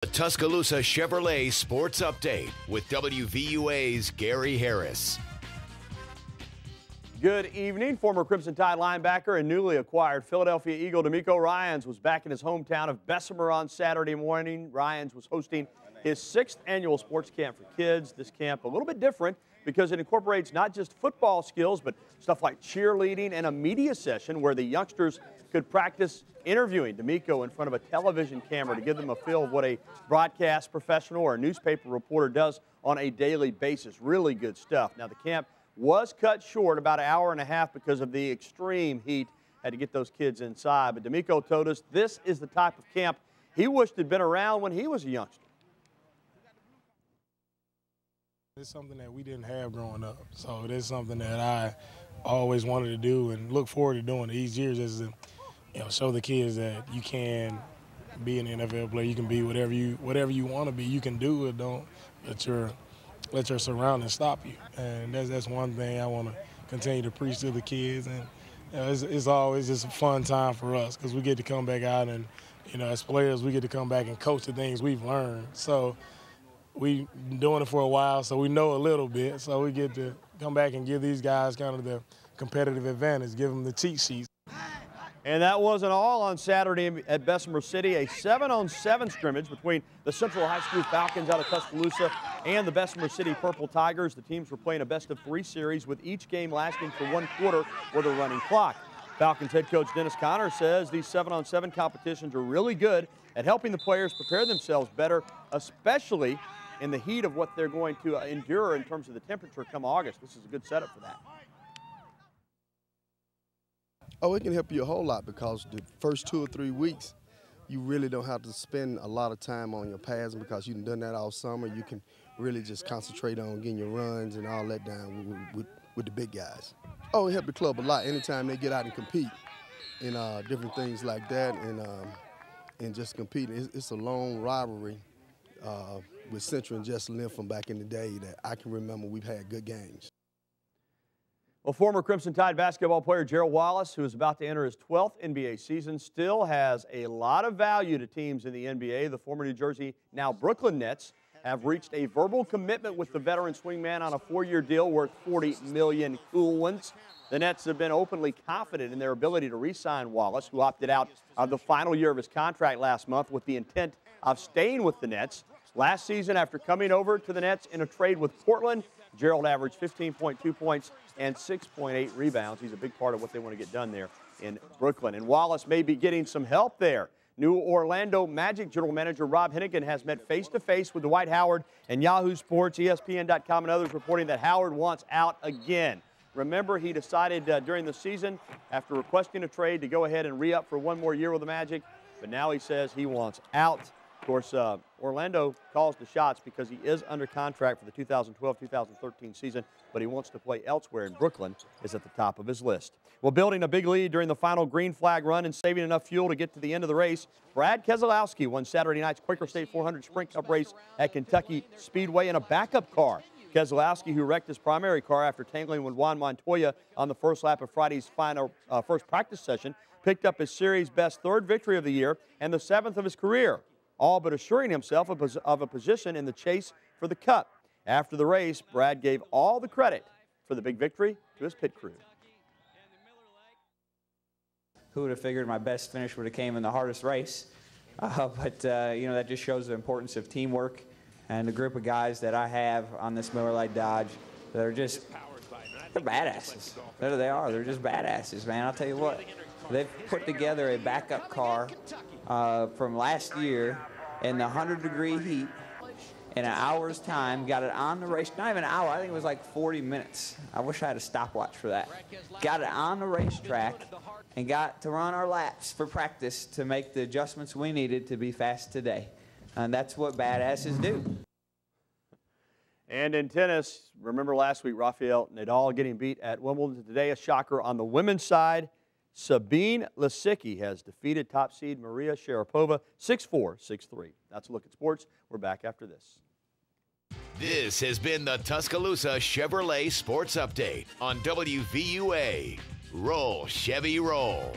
The Tuscaloosa Chevrolet Sports Update with WVUA's Gary Harris. Good evening. Former Crimson Tide linebacker and newly acquired Philadelphia Eagle DeMeco Ryans was back in his hometown of Bessemer on Saturday morning. Ryans was hosting his 6th annual sports camp for kids. This camp a little bit different because it incorporates not just football skills, but stuff like cheerleading and a media session where the youngsters could practice interviewing DeMeco in front of a television camera to give them a feel of what a broadcast professional or a newspaper reporter does on a daily basis. Really good stuff. Now, the camp was cut short about an hour and a half because of the extreme heat. Had to get those kids inside. But DeMeco told us this is the type of camp he wished had been around when he was a youngster. It's something that we didn't have growing up. So it is something that I always wanted to do and look forward to doing these years is to, show the kids that you can be an NFL player. You can be whatever you want to be. You can do it. Don't let your surroundings stop you. And that's one thing I want to continue to preach to the kids. And it's always just a fun time for us because we get to come back out and, as players, we get to come back and coach the things we've learned. So we've been doing it for a while, so we know a little bit. So we get to come back and give these guys kind of the competitive advantage, give them the cheat sheets. And that wasn't all on Saturday at Bessemer City. A 7-on-7 scrimmage between the Central High School Falcons out of Tuscaloosa and the Bessemer City Purple Tigers. The teams were playing a best-of-3 series with each game lasting for 1 quarter with a running clock. Falcons head coach Dennis Conner says these 7-on-7 competitions are really good at helping the players prepare themselves better, especially in the heat of what they're going to endure in terms of the temperature come August. This is a good setup for that. Oh, it can help you a whole lot because the first 2 or 3 weeks, you really don't have to spend a lot of time on your passing because you've done that all summer. You can really just concentrate on getting your runs and all that down with the big guys. Oh, it helped the club a lot anytime they get out and compete in different things like that and just competing. It's a long rivalry with Central and Jesselyn Lynn from back in the day that I can remember we've had good games. Well, former Crimson Tide basketball player Gerald Wallace, who is about to enter his 12th NBA season, still has a lot of value to teams in the NBA. The former New Jersey, now Brooklyn Nets, have reached a verbal commitment with the veteran swingman on a 4-year deal worth $40 million cool ones. The Nets have been openly confident in their ability to re-sign Wallace, who opted out of the final year of his contract last month with the intent of staying with the Nets. Last season, after coming over to the Nets in a trade with Portland, Gerald averaged 15.2 points and 6.8 rebounds. He's a big part of what they want to get done there in Brooklyn. And Wallace may be getting some help there. New Orlando Magic general manager Rob Hennigan has met face-to-face with Dwight Howard, and Yahoo Sports, ESPN.com, and others reporting that Howard wants out again. Remember, he decided during the season, after requesting a trade, to go ahead and re-up for 1 more year with the Magic, but now he says he wants out. Of course, Orlando calls the shots because he is under contract for the 2012-2013 season, but he wants to play elsewhere, and Brooklyn is at the top of his list. Well, building a big lead during the final green flag run and saving enough fuel to get to the end of the race, Brad Keselowski won Saturday night's Quaker State 400 Sprint Cup race at Kentucky Speedway in a backup car. Keselowski, who wrecked his primary car after tangling with Juan Montoya on the first lap of Friday's final first practice session, picked up his series best 3rd victory of the year and the 7th of his career, all but assuring himself of a position in the chase for the Cup. After the race, Brad gave all the credit for the big victory to his pit crew. Who would have figured my best finish would have came in the hardest race? That just shows the importance of teamwork and the group of guys that I have on this Miller Lite Dodge that are just, they're badasses. They are. They're just badasses, man. I'll tell you what. They've put together a backup car from last year in the 100-degree heat in an hour's time, got it on the race, not even an hour, I think it was like 40 minutes. I wish I had a stopwatch for that. Got it on the racetrack and got to run our laps for practice to make the adjustments we needed to be fast today. And that's what badasses do. And in tennis, remember last week, Rafael Nadal getting beat at Wimbledon. Today, a shocker on the women's side. Sabine Lisicki has defeated top seed Maria Sharapova 6-4, 6-3. That's a look at sports. We're back after this. This has been the Tuscaloosa Chevrolet Sports Update on WVUA. Roll, Chevy, roll.